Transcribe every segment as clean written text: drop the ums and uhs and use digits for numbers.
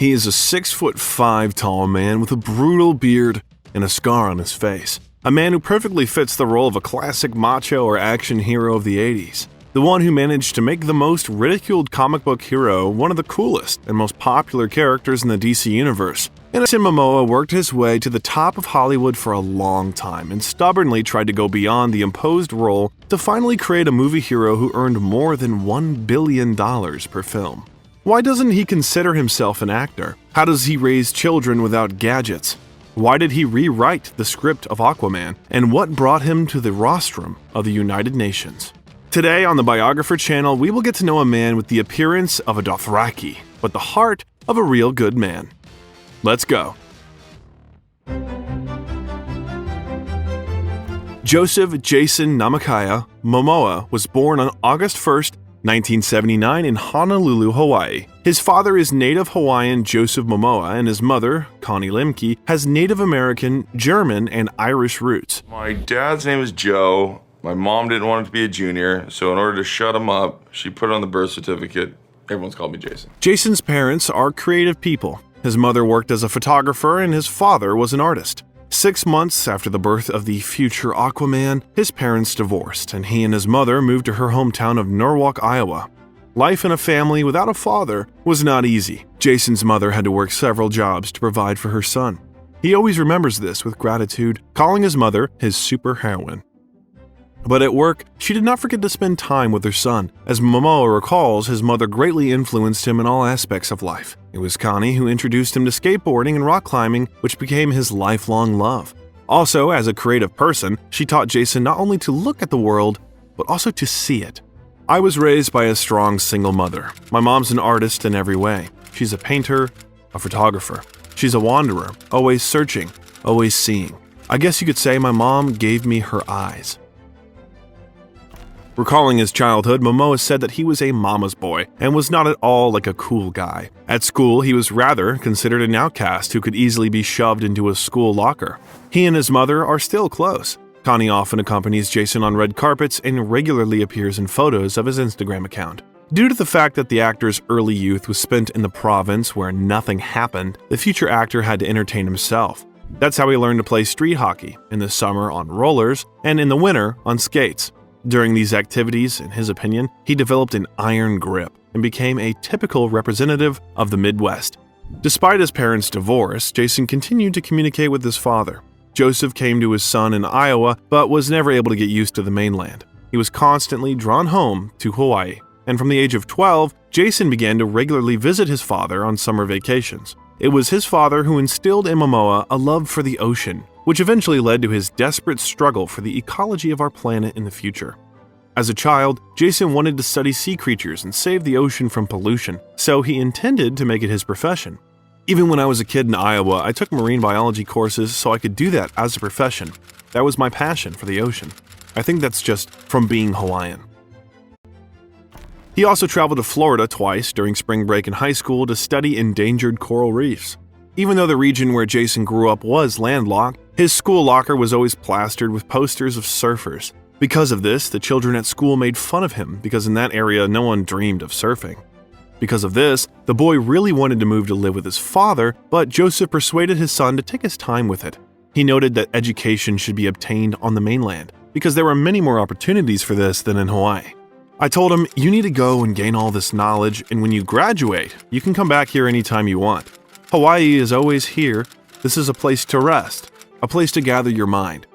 He is a 6'5" tall man with a brutal beard and a scar on his face. A man who perfectly fits the role of a classic macho or action hero of the 80s. The one who managed to make the most ridiculed comic book hero one of the coolest and most popular characters in the DC universe. And Jason Momoa worked his way to the top of Hollywood for a long time and stubbornly tried to go beyond the imposed role to finally create a movie hero who earned more than $1 billion per film. Why doesn't he consider himself an actor? How does he raise children without gadgets? Why did he rewrite the script of Aquaman? And what brought him to the rostrum of the United Nations? Today on the Biographer channel, we will get to know a man with the appearance of a Dothraki, but the heart of a real good man. Let's go. Joseph Jason Namakawa Momoa was born on August 1st, 1979 in Honolulu, Hawaii. His father is Native Hawaiian Joseph Momoa, and his mother, Connie Lemke, has Native American, German, and Irish roots. My dad's name is Joe. My mom didn't want him to be a junior, so in order to shut him up, she put it on the birth certificate. Everyone's called me Jason. Jason's parents are creative people. His mother worked as a photographer and his father was an artist. 6 months after the birth of the future Aquaman, his parents divorced, and he and his mother moved to her hometown of Norwalk, Iowa. Life in a family without a father was not easy. Jason's mother had to work several jobs to provide for her son. He always remembers this with gratitude, calling his mother his superheroine. But at work, she did not forget to spend time with her son. As Momoa recalls, his mother greatly influenced him in all aspects of life. It was Connie who introduced him to skateboarding and rock climbing, which became his lifelong love. Also, as a creative person, she taught Jason not only to look at the world, but also to see it. I was raised by a strong single mother. My mom's an artist in every way. She's a painter, a photographer. She's a wanderer, always searching, always seeing. I guess you could say my mom gave me her eyes. Recalling his childhood, Momoa said that he was a mama's boy and was not at all like a cool guy. At school, he was rather considered an outcast who could easily be shoved into a school locker. He and his mother are still close. Connie often accompanies Jason on red carpets and regularly appears in photos of his Instagram account. Due to the fact that the actor's early youth was spent in the province where nothing happened, the future actor had to entertain himself. That's how he learned to play street hockey, in the summer on rollers and in the winter on skates. During these activities, in his opinion, he developed an iron grip and became a typical representative of the Midwest. Despite his parents' divorce, Jason continued to communicate with his father. Joseph came to his son in Iowa, but was never able to get used to the mainland. He was constantly drawn home to Hawaii, and from the age of 12, Jason began to regularly visit his father on summer vacations. It was his father who instilled in Momoa a love for the ocean, which eventually led to his desperate struggle for the ecology of our planet in the future. As a child, Jason wanted to study sea creatures and save the ocean from pollution, so he intended to make it his profession. Even when I was a kid in Iowa, I took marine biology courses so I could do that as a profession. That was my passion for the ocean. I think that's just from being Hawaiian. He also traveled to Florida twice during spring break in high school to study endangered coral reefs. Even though the region where Jason grew up was landlocked, his school locker was always plastered with posters of surfers. Because of this, the children at school made fun of him because in that area no one dreamed of surfing. Because of this, the boy really wanted to move to live with his father, but Joseph persuaded his son to take his time with it. He noted that education should be obtained on the mainland, because there were many more opportunities for this than in Hawaii. I told him, you need to go and gain all this knowledge, and when you graduate, you can come back here anytime you want. Hawaii is always here. This is a place to rest, a place to gather your mind.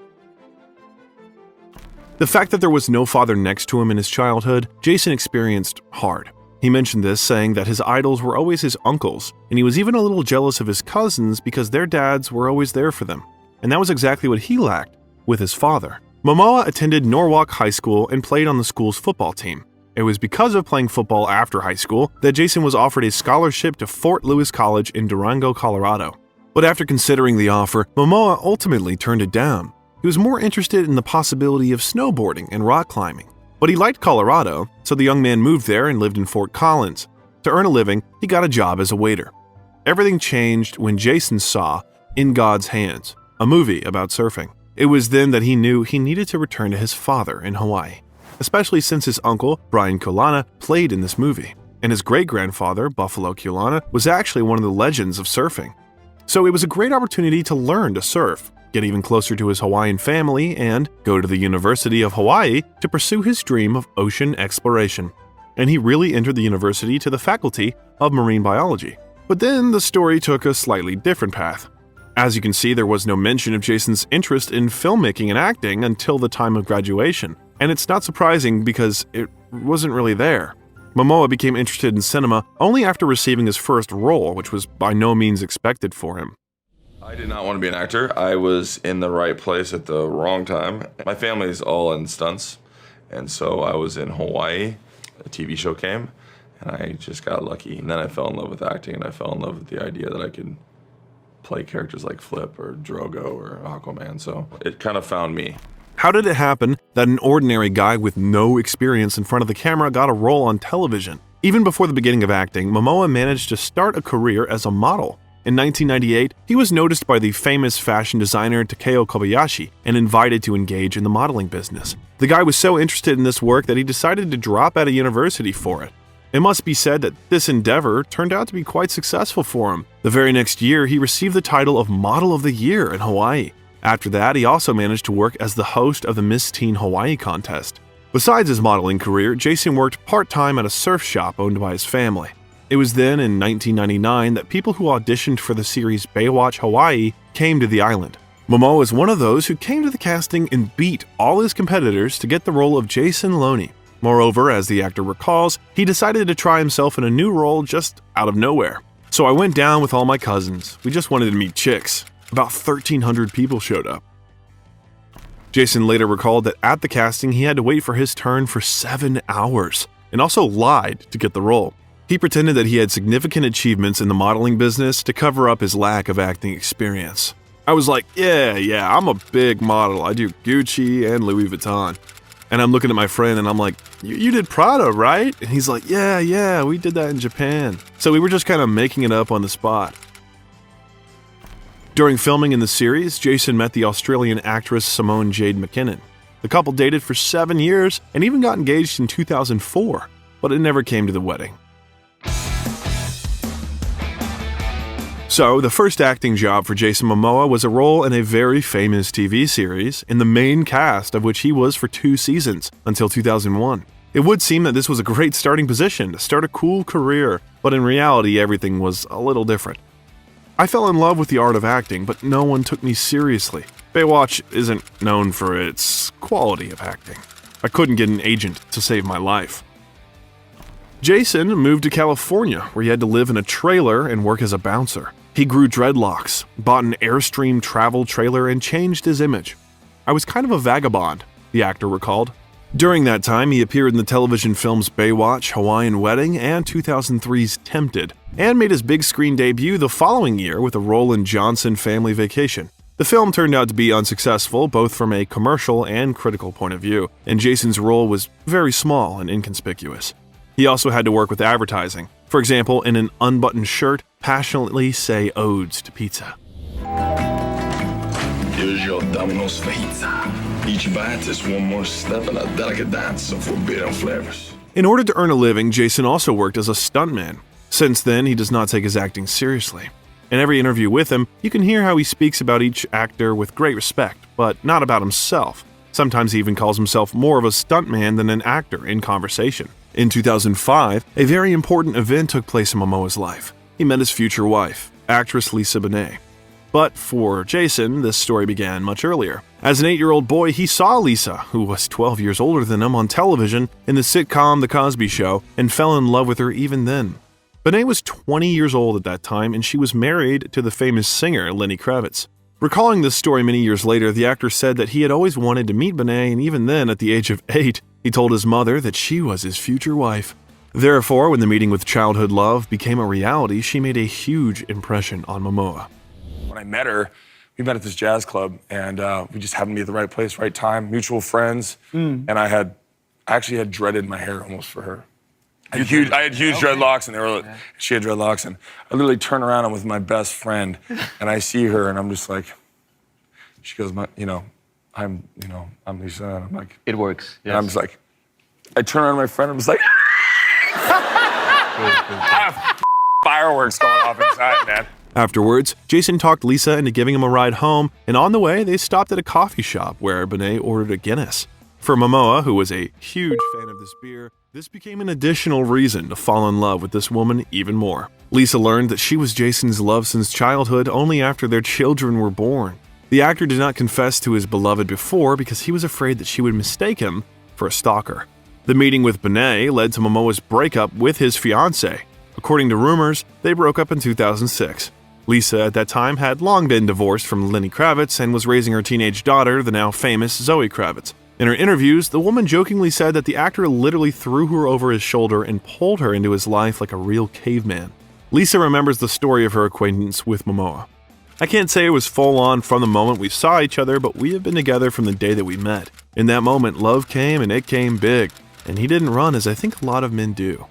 The fact that there was no father next to him in his childhood, Jason experienced hard. He mentioned this, saying that his idols were always his uncles, and he was even a little jealous of his cousins because their dads were always there for them. And that was exactly what he lacked with his father. Momoa attended Norwalk High School and played on the school's football team. It was because of playing football after high school that Jason was offered a scholarship to Fort Lewis College in Durango, Colorado. But after considering the offer, Momoa ultimately turned it down. He was more interested in the possibility of snowboarding and rock climbing. But he liked Colorado, so the young man moved there and lived in Fort Collins. To earn a living, he got a job as a waiter. Everything changed when Jason saw In God's Hands, a movie about surfing. It was then that he knew he needed to return to his father in Hawaii, especially since his uncle, Brian Kolana, played in this movie. and his great-grandfather, Buffalo Culana, was actually one of the legends of surfing. So it was a great opportunity to learn to surf, get even closer to his Hawaiian family, and go to the University of Hawaii to pursue his dream of ocean exploration. And he really entered the university to the faculty of marine biology. But then the story took a slightly different path. As you can see, there was no mention of Jason's interest in filmmaking and acting until the time of graduation, and it's not surprising because it wasn't really there. Momoa became interested in cinema only after receiving his first role, which was by no means expected for him. I did not want to be an actor. I was in the right place at the wrong time. My family's all in stunts, and so I was in Hawaii. A TV show came, and I just got lucky. And then I fell in love with acting, and I fell in love with the idea that I could play characters like Flip or Drogo or Aquaman, so it kind of found me. How did it happen that an ordinary guy with no experience in front of the camera got a role on television? Even before the beginning of acting, Momoa managed to start a career as a model. In 1998, he was noticed by the famous fashion designer Takeo Kobayashi and invited to engage in the modeling business. The guy was so interested in this work that he decided to drop out of university for it. It must be said that this endeavor turned out to be quite successful for him. The very next year, he received the title of Model of the Year in Hawaii. After that, he also managed to work as the host of the Miss Teen Hawaii contest. Besides his modeling career, Jason worked part-time at a surf shop owned by his family. It was then, in 1999, that people who auditioned for the series Baywatch Hawaii came to the island. Momoa was one of those who came to the casting and beat all his competitors to get the role of Jason Loney. Moreover, as the actor recalls, he decided to try himself in a new role just out of nowhere. So I went down with all my cousins. We just wanted to meet chicks. About 1,300 people showed up. Jason later recalled that at the casting he had to wait for his turn for 7 hours, and also lied to get the role. He pretended that he had significant achievements in the modeling business to cover up his lack of acting experience. I was like, yeah, I'm a big model. I do Gucci and Louis Vuitton. And I'm looking at my friend and I'm like, you did Prada, right? And he's like, yeah, we did that in Japan. So we were just kind of making it up on the spot. During filming in the series, Jason met the Australian actress Simone Jade McKinnon. The couple dated for 7 years and even got engaged in 2004, but it never came to the wedding. So, the first acting job for Jason Momoa was a role in a very famous TV series, in the main cast of which he was for 2 seasons, until 2001. It would seem that this was a great starting position to start a cool career, but in reality everything was a little different. I fell in love with the art of acting, but no one took me seriously. Baywatch isn't known for its quality of acting. I couldn't get an agent to save my life. Jason moved to California, where he had to live in a trailer and work as a bouncer. He grew dreadlocks, bought an Airstream travel trailer, and changed his image. I was kind of a vagabond, the actor recalled. During that time, he appeared in the television films Baywatch, Hawaiian Wedding, and 2003's Tempted, and made his big screen debut the following year with a role in Johnson Family Vacation. The film turned out to be unsuccessful, both from a commercial and critical point of view, and Jason's role was very small and inconspicuous. He also had to work with advertising. For example, in an unbuttoned shirt, passionately say odes to pizza. Here's your Domino's pizza. Each bite is one more step in a delicate dance of forbidden flavors. In order to earn a living, Jason also worked as a stuntman. Since then, he does not take his acting seriously. In every interview with him, you can hear how he speaks about each actor with great respect, but not about himself. Sometimes he even calls himself more of a stuntman than an actor in conversation. In 2005, a very important event took place in Momoa's life. He met his future wife, actress Lisa Bonet. But for Jason, this story began much earlier. As an 8-year-old boy, he saw Lisa, who was 12 years older than him, on television in the sitcom The Cosby Show, and fell in love with her even then. Bonet was 20 years old at that time, and she was married to the famous singer Lenny Kravitz. Recalling this story many years later, the actor said that he had always wanted to meet Bonet, and even then, at the age of 8, he told his mother that she was his future wife. Therefore, when the meeting with childhood love became a reality, she made a huge impression on Momoa. When I met her, we met at this jazz club, and we just happened to be at the right place, right time, mutual friends. And I actually had dreaded my hair almost for her. I had huge dreadlocks, and she had dreadlocks, and I literally turn around, I'm with my best friend, and I see her, and I'm just like, she goes, I'm Lisa, and I'm like, it works. Yes. And I'm just like, I turn around to my friend, I'm just like, I have fireworks going off inside, man. Afterwards, Jason talked Lisa into giving him a ride home, and on the way, they stopped at a coffee shop where Benet ordered a Guinness. For Momoa, who was a huge fan of this beer, this became an additional reason to fall in love with this woman even more. Lisa learned that she was Jason's love since childhood only after their children were born. The actor did not confess to his beloved before because he was afraid that she would mistake him for a stalker. The meeting with Benet led to Momoa's breakup with his fiancée. According to rumors, they broke up in 2006. Lisa, at that time, had long been divorced from Lenny Kravitz and was raising her teenage daughter, the now famous Zoe Kravitz. In her interviews, the woman jokingly said that the actor literally threw her over his shoulder and pulled her into his life like a real caveman. Lisa remembers the story of her acquaintance with Momoa. I can't say it was full on from the moment we saw each other, but we have been together from the day that we met. In that moment, love came and it came big, and he didn't run as I think a lot of men do.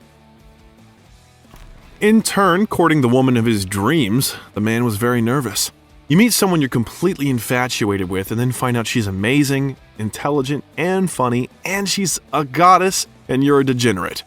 In turn, courting the woman of his dreams, the man was very nervous. You meet someone you're completely infatuated with and then find out she's amazing, intelligent, and funny, and she's a goddess, and you're a degenerate.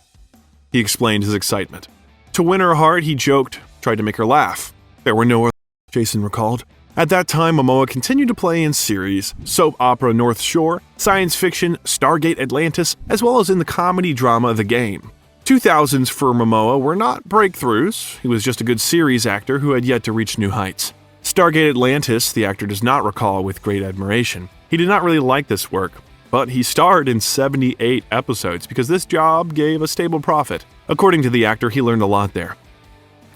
He explained his excitement. To win her heart, he joked, tried to make her laugh. There were no other, Jason recalled. At that time, Momoa continued to play in series, soap opera North Shore, science fiction Stargate Atlantis, as well as in the comedy drama The Game. 2000s for Momoa were not breakthroughs. He was just a good series actor who had yet to reach new heights. Stargate Atlantis, the actor does not recall with great admiration. He did not really like this work, but he starred in 78 episodes because this job gave a stable profit. According to the actor, he learned a lot there.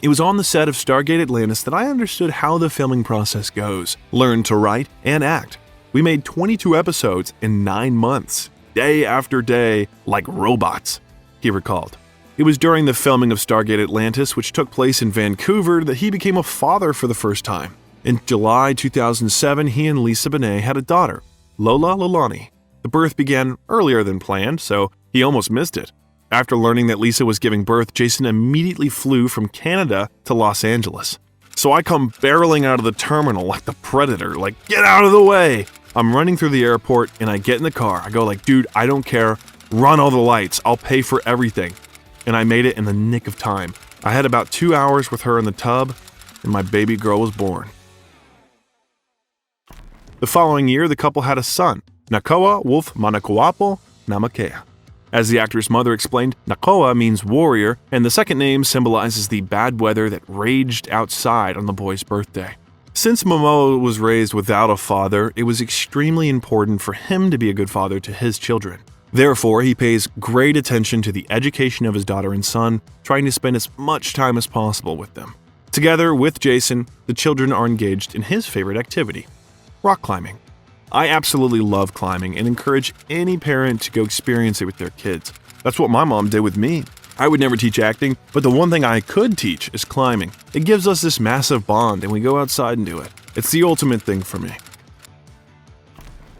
It was on the set of Stargate Atlantis that I understood how the filming process goes, learned to write and act. We made 22 episodes in 9 months, day after day, like robots, he recalled. It was during the filming of Stargate Atlantis, which took place in Vancouver, that he became a father for the first time. In July 2007, he and Lisa Benet had a daughter, Lola Lolani. The birth began earlier than planned, so he almost missed it. After learning that Lisa was giving birth, Jason immediately flew from Canada to Los Angeles. So I come barreling out of the terminal like the Predator, like, get out of the way! I'm running through the airport and I get in the car. I go like, dude, I don't care. Run all the lights. I'll pay for everything. And I made it in the nick of time. I had about 2 hours with her in the tub, and my baby girl was born. The following year, the couple had a son, Nakoa Wolf Manakuapo Namakea. As the actor's mother explained, Nakoa means warrior, and the second name symbolizes the bad weather that raged outside on the boy's birthday. Since Momoa was raised without a father, it was extremely important for him to be a good father to his children. Therefore, he pays great attention to the education of his daughter and son, trying to spend as much time as possible with them. Together with Jason, the children are engaged in his favorite activity, rock climbing. I absolutely love climbing and encourage any parent to go experience it with their kids. That's what my mom did with me. I would never teach acting, but the one thing I could teach is climbing. It gives us this massive bond and we go outside and do it. It's the ultimate thing for me.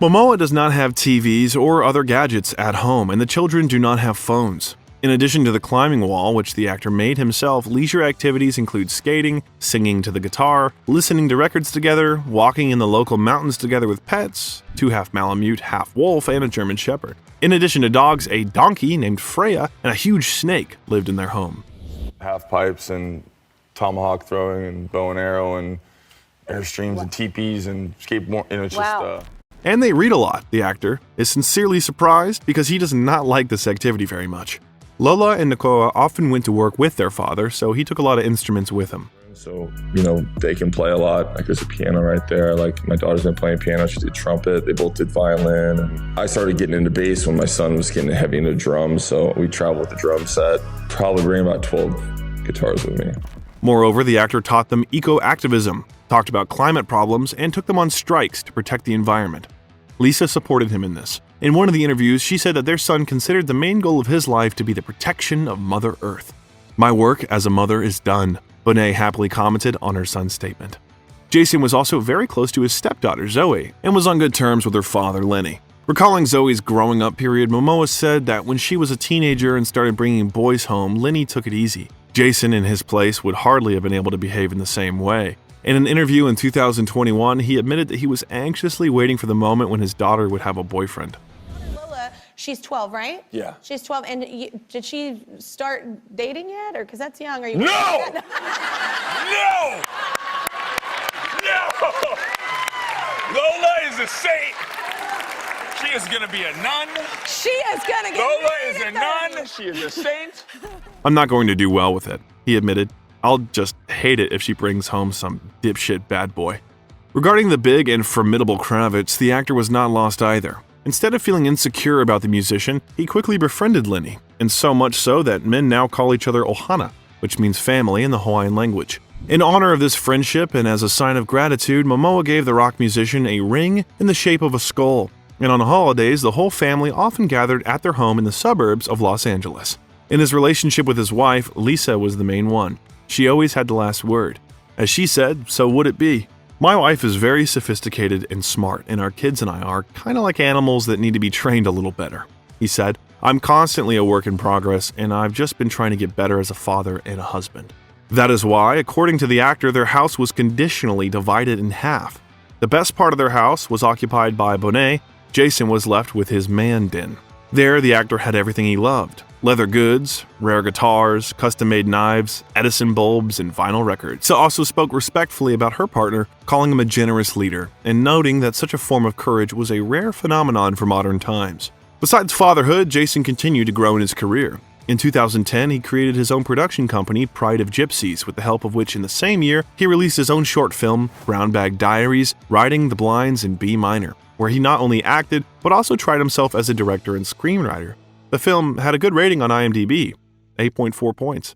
Momoa does not have TVs or other gadgets at home, and the children do not have phones. In addition to the climbing wall, which the actor made himself, leisure activities include skating, singing to the guitar, listening to records together, walking in the local mountains together with pets, 2 half Malamute, half wolf, and a German Shepherd. In addition to dogs, a donkey named Freya and a huge snake lived in their home. Half pipes and tomahawk throwing and bow and arrow and airstreams and teepees and skateboard. It's just... And they read a lot. The actor is sincerely surprised because he does not like this activity very much. Lola and Nakoa often went to work with their father, so he took a lot of instruments with him. So, they can play a lot. Like, there's a piano right there. Like, my daughter's been playing piano. She did trumpet. They both did violin. And I started getting into bass when my son was getting heavy into drums. So we traveled with the drum set. Probably bring about 12 guitars with me. Moreover, the actor taught them eco-activism, talked about climate problems, and took them on strikes to protect the environment. Lisa supported him in this. In one of the interviews, she said that their son considered the main goal of his life to be the protection of Mother Earth. My work as a mother is done, Benet happily commented on her son's statement. Jason was also very close to his stepdaughter, Zoe, and was on good terms with her father, Lenny. Recalling Zoe's growing up period, Momoa said that when she was a teenager and started bringing boys home, Lenny took it easy. Jason, in his place, would hardly have been able to behave in the same way. In an interview in 2021, he admitted that he was anxiously waiting for the moment when his daughter would have a boyfriend. She's 12, right? Yeah. She's 12, and did she start dating yet, or because that's young? Are you? No! No! No! Lola is a saint. She is gonna be a nun. She is gonna get Lola married is a at 30. nun. She is a saint. I'm not going to do well with it, he admitted. I'll just hate it if she brings home some dipshit bad boy. Regarding the big and formidable Kravitz, the actor was not lost either. Instead of feeling insecure about the musician, he quickly befriended Lenny, and so much so that men now call each other Ohana, which means family in the Hawaiian language. In honor of this friendship and as a sign of gratitude, Momoa gave the rock musician a ring in the shape of a skull, and on holidays, the whole family often gathered at their home in the suburbs of Los Angeles. In his relationship with his wife, Lisa was the main one. She always had the last word. As she said, so would it be. My wife is very sophisticated and smart, and our kids and I are kind of like animals that need to be trained a little better. He said, I'm constantly a work in progress, and I've just been trying to get better as a father and a husband. That is why, according to the actor, their house was conditionally divided in half. The best part of their house was occupied by Bonet. Jason was left with his man den. There, the actor had everything he loved. Leather goods, rare guitars, custom-made knives, Edison bulbs, and vinyl records. Lisa also spoke respectfully about her partner, calling him a generous leader, and noting that such a form of courage was a rare phenomenon for modern times. Besides fatherhood, Jason continued to grow in his career. In 2010, he created his own production company, Pride of Gypsies, with the help of which in the same year, he released his own short film, Brown Bag Diaries, Riding the Blinds in B minor, where he not only acted, but also tried himself as a director and screenwriter. The film had a good rating on IMDb, 8.4 points.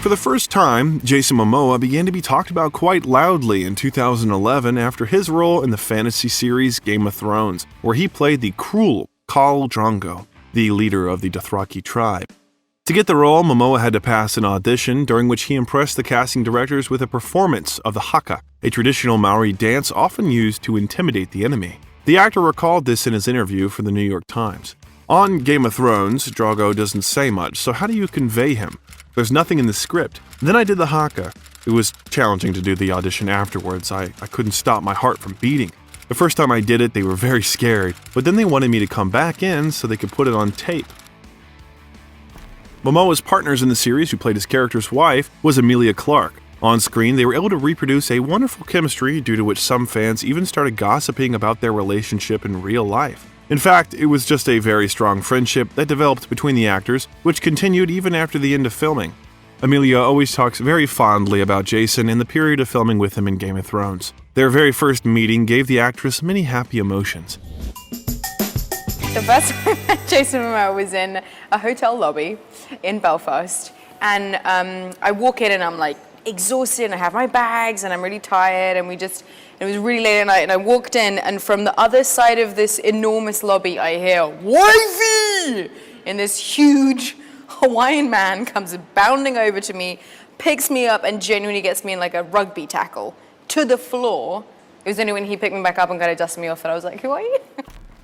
For the first time, Jason Momoa began to be talked about quite loudly in 2011 after his role in the fantasy series Game of Thrones, where he played the cruel Khal Drogo, the leader of the Dothraki tribe. To get the role, Momoa had to pass an audition during which he impressed the casting directors with a performance of the haka, a traditional Maori dance often used to intimidate the enemy. The actor recalled this in his interview for the New York Times. On Game of Thrones, Drogo doesn't say much, so how do you convey him? There's nothing in the script. Then I did the haka. It was challenging to do the audition afterwards. I couldn't stop my heart from beating. The first time I did it, they were very scared, but then they wanted me to come back in so they could put it on tape. Momoa's partners in the series, who played his character's wife, was Emilia Clarke. On screen, they were able to reproduce a wonderful chemistry, due to which some fans even started gossiping about their relationship in real life. In fact, it was just a very strong friendship that developed between the actors, which continued even after the end of filming. Emilia always talks very fondly about Jason and the period of filming with him in Game of Thrones. Their very first meeting gave the actress many happy emotions. The first time I met Jason Momoa was in a hotel lobby in Belfast, and I walk in and I'm like exhausted and I have my bags and I'm really tired, and it was really late at night, and I walked in, and from the other side of this enormous lobby I hear "Wifey!" and this huge Hawaiian man comes bounding over to me, picks me up, and genuinely gets me in like a rugby tackle to the floor. It was only when he picked me back up and kind of dusted me off that I was like, who are you?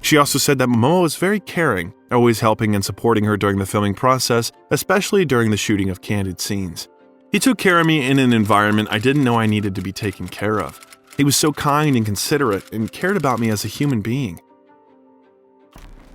She also said that Momoa was very caring, always helping and supporting her during the filming process, especially during the shooting of candid scenes. He took care of me in an environment I didn't know I needed to be taken care of. He was so kind and considerate and cared about me as a human being.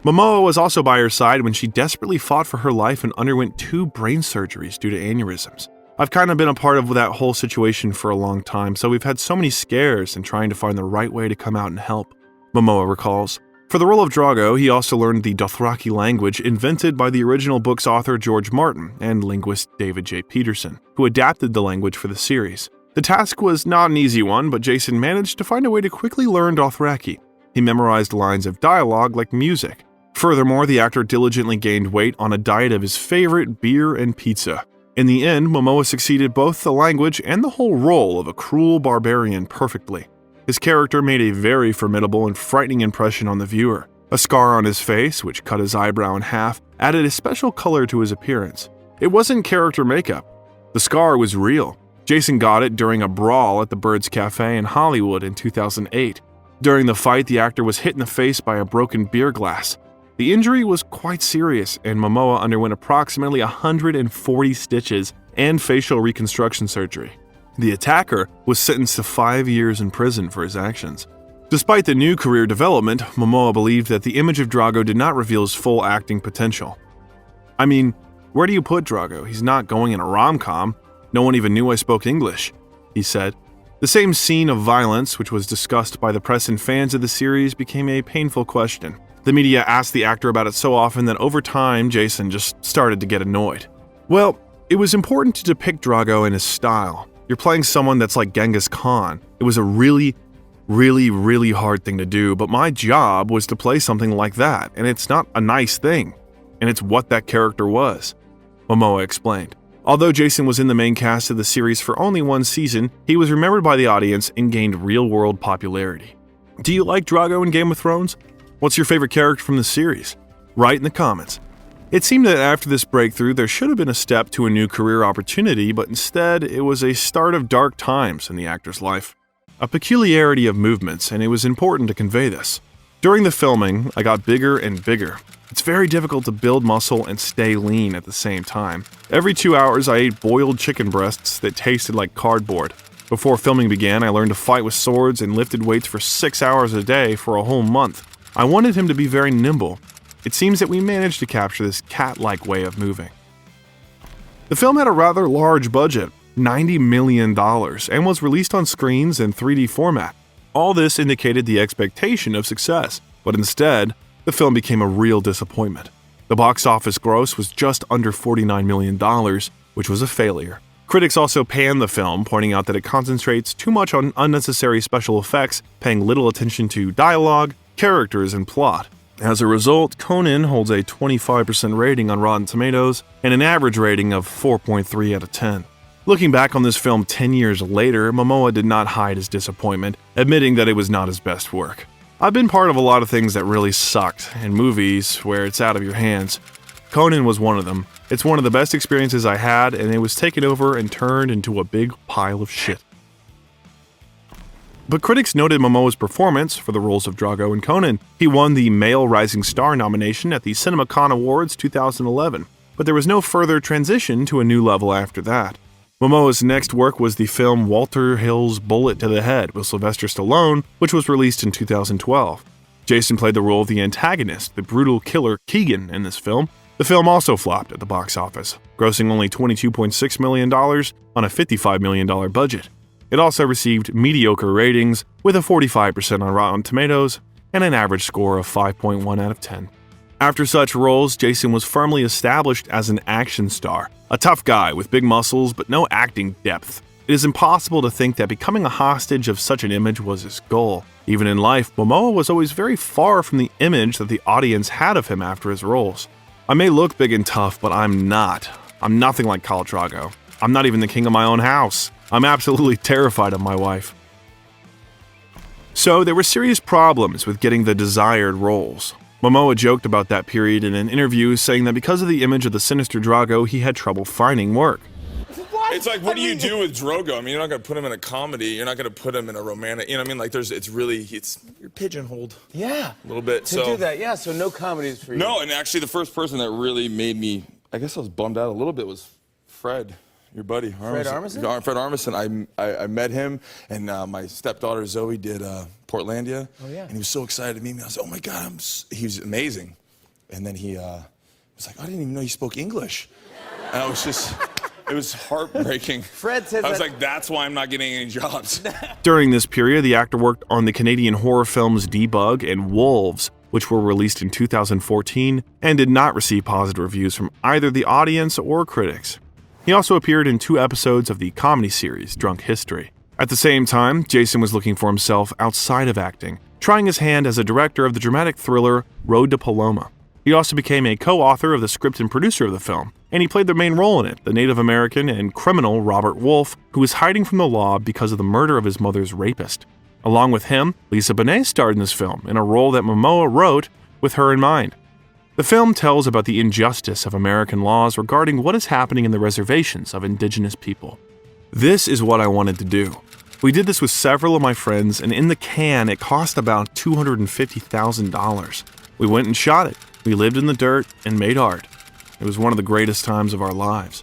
Momoa was also by her side when she desperately fought for her life and underwent 2 brain surgeries due to aneurysms. I've kind of been a part of that whole situation for a long time, so we've had so many scares and trying to find the right way to come out and help, Momoa recalls. For the role of Drogo, he also learned the Dothraki language invented by the original book's author George Martin and linguist David J. Peterson, who adapted the language for the series. The task was not an easy one, but Jason managed to find a way to quickly learn Dothraki. He memorized lines of dialogue like music. Furthermore, the actor diligently gained weight on a diet of his favorite beer and pizza. In the end, Momoa succeeded both the language and the whole role of a cruel barbarian perfectly. His character made a very formidable and frightening impression on the viewer. A scar on his face, which cut his eyebrow in half, added a special color to his appearance. It wasn't character makeup. The scar was real. Jason got it during a brawl at the Birds Cafe in Hollywood in 2008. During the fight, the actor was hit in the face by a broken beer glass. The injury was quite serious, and Momoa underwent approximately 140 stitches and facial reconstruction surgery. The attacker was sentenced to 5 years in prison for his actions. Despite the new career development, Momoa believed that the image of Drago did not reveal his full acting potential. I mean, where do you put Drago? He's not going in a rom-com. No one even knew I spoke English, he said. The same scene of violence, which was discussed by the press and fans of the series, became a painful question. The media asked the actor about it so often that over time, Jason just started to get annoyed. Well, it was important to depict Drago in his style. You're playing someone that's like Genghis Khan. It was a really hard thing to do, but my job was to play something like that, and it's not a nice thing. And it's what that character was, Momoa explained. Although Jason was in the main cast of the series for only one season, he was remembered by the audience and gained real-world popularity. Do you like Drago in Game of Thrones? What's your favorite character from the series? Write in the comments. It seemed that after this breakthrough, there should have been a step to a new career opportunity, but instead, it was a start of dark times in the actor's life. A peculiarity of movements, and it was important to convey this. During the filming, I got bigger and bigger. It's very difficult to build muscle and stay lean at the same time. Every 2 hours, I ate boiled chicken breasts that tasted like cardboard. Before filming began, I learned to fight with swords and lifted weights for 6 hours a day for a whole month. I wanted him to be very nimble. It seems that we managed to capture this cat-like way of moving. The film had a rather large budget, $90 million, and was released on screens in 3D format. All this indicated the expectation of success, but instead, the film became a real disappointment. The box office gross was just under $49 million, which was a failure. Critics also panned the film, pointing out that it concentrates too much on unnecessary special effects, paying little attention to dialogue, characters, and plot. As a result, Conan holds a 25% rating on Rotten Tomatoes and an average rating of 4.3 out of 10. Looking back on this film 10 years later, Momoa did not hide his disappointment, admitting that it was not his best work. I've been part of a lot of things that really sucked, and movies where it's out of your hands. Conan was one of them. It's one of the best experiences I had, and it was taken over and turned into a big pile of shit. But critics noted Momoa's performance for the roles of Drago and Conan. He won the Male Rising Star nomination at the CinemaCon Awards 2011, but there was no further transition to a new level after that. Momoa's next work was the film Walter Hill's Bullet to the Head with Sylvester Stallone, which was released in 2012. Jason played the role of the antagonist, the brutal killer Keegan, in this film. The film also flopped at the box office, grossing only $22.6 million on a $55 million budget. It also received mediocre ratings, with a 45% on Rotten Tomatoes and an average score of 5.1 out of 10. After such roles, Jason was firmly established as an action star, a tough guy with big muscles but no acting depth. It is impossible to think that becoming a hostage of such an image was his goal. Even in life, Momoa was always very far from the image that the audience had of him after his roles. I may look big and tough, but I'm not. I'm nothing like Khal Drogo. I'm not even the king of my own house. I'm absolutely terrified of my wife. So there were serious problems with getting the desired roles. Momoa joked about that period in an interview, saying that because of the image of the sinister Drago, he had trouble finding work. It's like, what do you do with Drogo? I mean, you're not going to put him in a comedy. You're not going to put him in a romantic, you know what I mean? Like, you're pigeonholed. Yeah. A little bit, To do that, yeah, so no comedies for you. No, and actually the first person that really made me, I guess I was bummed out a little bit, was Fred, your buddy. Fred Armisen? Fred Armisen. I met him, and my stepdaughter Zoe did Portlandia. Oh, yeah. And he was so excited to meet me. I was like, oh my God, he was amazing. And then he was like, I didn't even know you spoke English. And I was just... It was heartbreaking. Fred says I was like, that's why I'm not getting any jobs. During this period, the actor worked on the Canadian horror films Debug and Wolves, which were released in 2014 and did not receive positive reviews from either the audience or critics. He also appeared in 2 episodes of the comedy series Drunk History. At the same time, Jason was looking for himself outside of acting, trying his hand as a director of the dramatic thriller Road to Paloma. He also became a co-author of the script and producer of the film, and he played the main role in it, the Native American and criminal Robert Wolfe, who was hiding from the law because of the murder of his mother's rapist. Along with him, Lisa Bonet starred in this film in a role that Momoa wrote with her in mind. The film tells about the injustice of American laws regarding what is happening in the reservations of indigenous people. This is what I wanted to do. We did this with several of my friends, and in the can, it cost about $250,000. We went and shot it. We lived in the dirt and made art. It was one of the greatest times of our lives.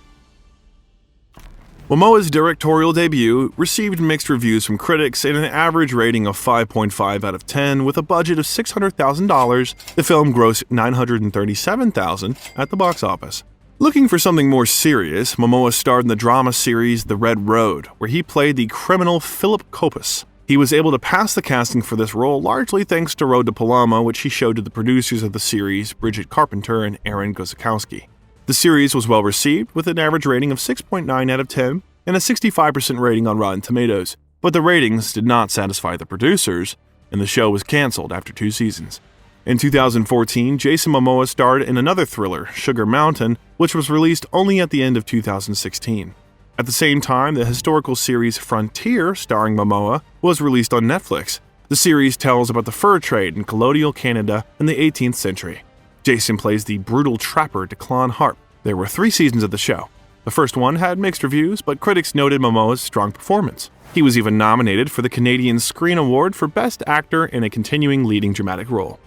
Momoa's directorial debut received mixed reviews from critics and an average rating of 5.5 out of 10 with a budget of $600,000. The film grossed $937,000 at the box office. Looking for something more serious, Momoa starred in the drama series The Red Road, where he played the criminal Philip Coppus. He was able to pass the casting for this role largely thanks to Road to Paloma, which he showed to the producers of the series, Bridget Carpenter and Aaron Guzikowski. The series was well received, with an average rating of 6.9 out of 10 and a 65% rating on Rotten Tomatoes. But the ratings did not satisfy the producers, and the show was canceled after 2 seasons. In 2014, Jason Momoa starred in another thriller, Sugar Mountain, which was released only at the end of 2016. At the same time, the historical series Frontier, starring Momoa, was released on Netflix. The series tells about the fur trade in colonial Canada in the 18th century. Jason plays the brutal trapper Declan Harp. There were 3 seasons of the show. The first one had mixed reviews, but critics noted Momoa's strong performance. He was even nominated for the Canadian Screen Award for Best Actor in a Continuing Leading Dramatic Role.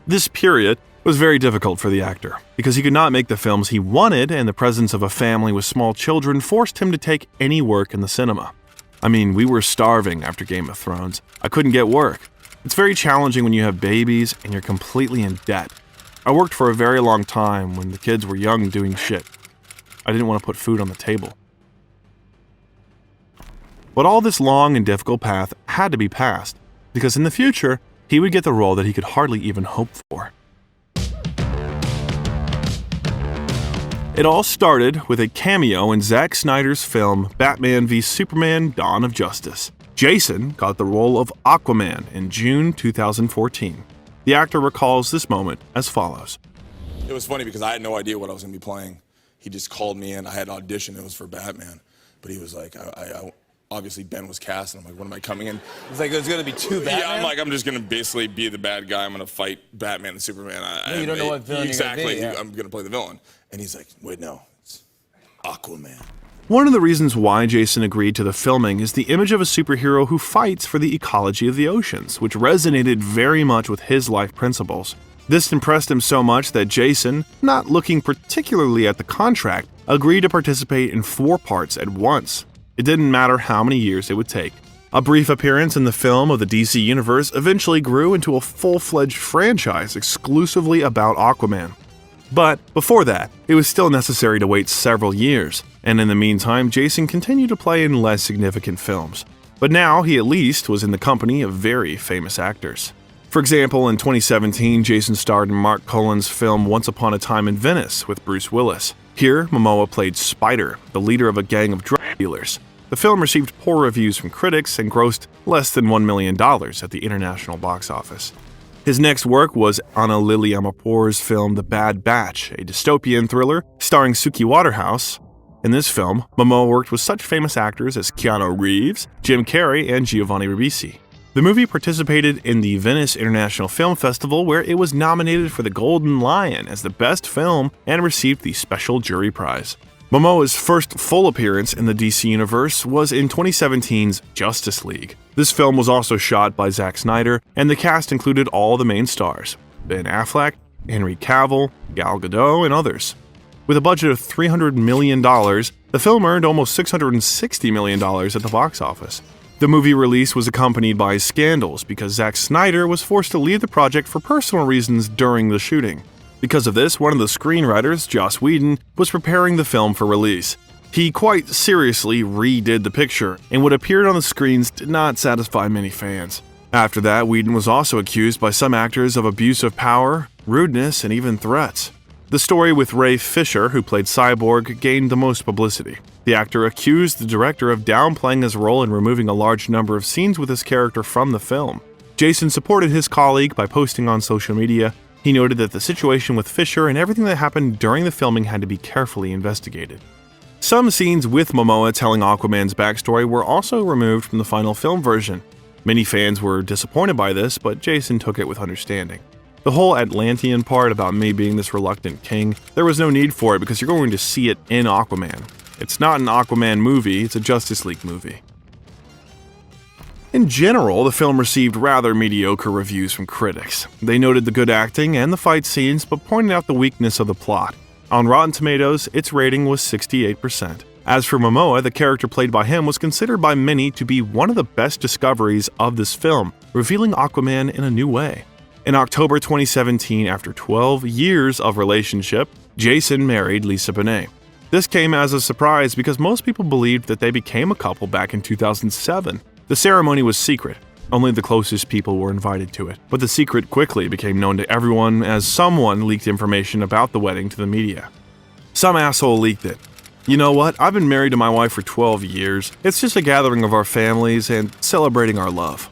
This period was very difficult for the actor, because he could not make the films he wanted, and the presence of a family with small children forced him to take any work in the cinema. I mean, we were starving after Game of Thrones. I couldn't get work. It's very challenging when you have babies and you're completely in debt. I worked for a very long time when the kids were young doing shit. I didn't want to put food on the table. But all this long and difficult path had to be passed, because in the future, he would get the role that he could hardly even hope for. It all started with a cameo in Zack Snyder's film Batman v Superman: Dawn of Justice. Jason got the role of Aquaman in June 2014. The actor recalls this moment as follows. It was funny because I had no idea what I was going to be playing. He just called me in. I had auditioned. It was for Batman. But he was like, obviously Ben was cast, and I'm like, when am I coming in? It's like there's gonna be 2 Batman. Yeah, I'm like, I'm just going to basically be the bad guy. I'm going to fight Batman and Superman. You don't know what villain exactly, you're gonna be, yeah. I'm going to play the villain. And he's like, wait, no, it's Aquaman. One of the reasons why Jason agreed to the filming is the image of a superhero who fights for the ecology of the oceans, which resonated very much with his life principles. This impressed him so much that Jason, not looking particularly at the contract, agreed to participate in 4 parts at once. It didn't matter how many years it would take. A brief appearance in the film of the DC Universe eventually grew into a full-fledged franchise exclusively about Aquaman. But before that, it was still necessary to wait several years, and in the meantime, Jason continued to play in less significant films. But now he at least was in the company of very famous actors. For example, in 2017, Jason starred in Mark Cullen's film Once Upon a Time in Venice with Bruce Willis. Here, Momoa played Spider, the leader of a gang of drug dealers. The film received poor reviews from critics and grossed less than $1 million at the international box office. His next work was Anna Lily Amirpour's film The Bad Batch, a dystopian thriller starring Suki Waterhouse. In this film, Momoa worked with such famous actors as Keanu Reeves, Jim Carrey, and Giovanni Ribisi. The movie participated in the Venice International Film Festival, where it was nominated for the Golden Lion as the best film and received the Special Jury Prize. Momoa's first full appearance in the DC Universe was in 2017's Justice League. This film was also shot by Zack Snyder, and the cast included all the main stars: Ben Affleck, Henry Cavill, Gal Gadot, and others. With a budget of $300 million, the film earned almost $660 million at the box office. The movie release was accompanied by scandals because Zack Snyder was forced to leave the project for personal reasons during the shooting. Because of this, one of the screenwriters, Joss Whedon, was preparing the film for release. He quite seriously redid the picture, and what appeared on the screens did not satisfy many fans. After that, Whedon was also accused by some actors of abuse of power, rudeness, and even threats. The story with Ray Fisher, who played Cyborg, gained the most publicity. The actor accused the director of downplaying his role and removing a large number of scenes with his character from the film. Jason supported his colleague by posting on social media. He noted that the situation with Fisher and everything that happened during the filming had to be carefully investigated. Some scenes with Momoa telling Aquaman's backstory were also removed from the final film version. Many fans were disappointed by this, but Jason took it with understanding. The whole Atlantean part about me being this reluctant king, there was no need for it because you're going to see it in Aquaman. It's not an Aquaman movie, it's a Justice League movie. In general, the film received rather mediocre reviews from critics. They noted the good acting and the fight scenes, but pointed out the weakness of the plot. On Rotten Tomatoes, its rating was 68%. As for Momoa, the character played by him was considered by many to be one of the best discoveries of this film, revealing Aquaman in a new way. In October 2017, after 12 years of relationship, Jason married Lisa Bonet. This came as a surprise because most people believed that they became a couple back in 2007. The ceremony was secret. Only the closest people were invited to it. But the secret quickly became known to everyone as someone leaked information about the wedding to the media. Some asshole leaked it. You know what? I've been married to my wife for 12 years. It's just a gathering of our families and celebrating our love.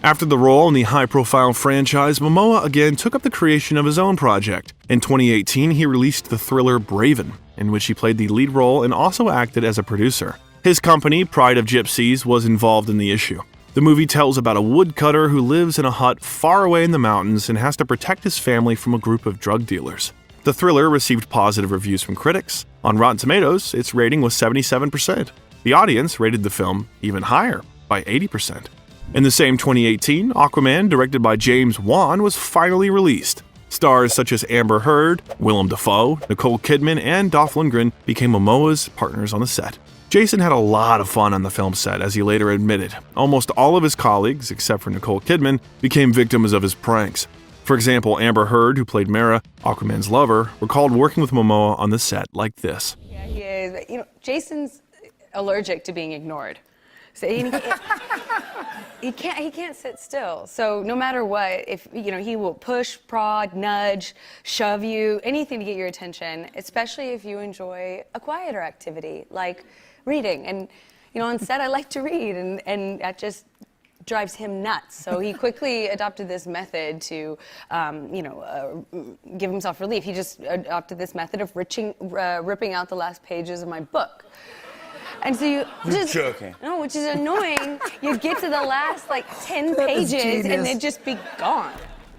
After the role in the high-profile franchise, Momoa again took up the creation of his own project. In 2018, he released the thriller Braven, in which he played the lead role and also acted as a producer. His company, Pride of Gypsies, was involved in the issue. The movie tells about a woodcutter who lives in a hut far away in the mountains and has to protect his family from a group of drug dealers. The thriller received positive reviews from critics. On Rotten Tomatoes, its rating was 77%. The audience rated the film even higher, by 80%. In the same 2018, Aquaman, directed by James Wan, was finally released. Stars such as Amber Heard, Willem Dafoe, Nicole Kidman, and Dolph Lundgren became Momoa's partners on the set. Jason had a lot of fun on the film set, as he later admitted. Almost all of his colleagues, except for Nicole Kidman, became victims of his pranks. For example, Amber Heard, who played Mara, Aquaman's lover, recalled working with Momoa on the set like this. Yeah, he is. You know, Jason's allergic to being ignored. So he can't sit still. So no matter what, if he will push, prod, nudge, shove you, anything to get your attention, especially if you enjoy a quieter activity like reading. And on set I like to read, and that just drives him nuts. So he quickly adopted this method to, give himself relief. He just adopted this method of ripping out the last pages of my book. And so you're joking. No, which is annoying. You get to the last 10 pages and it'd just be gone.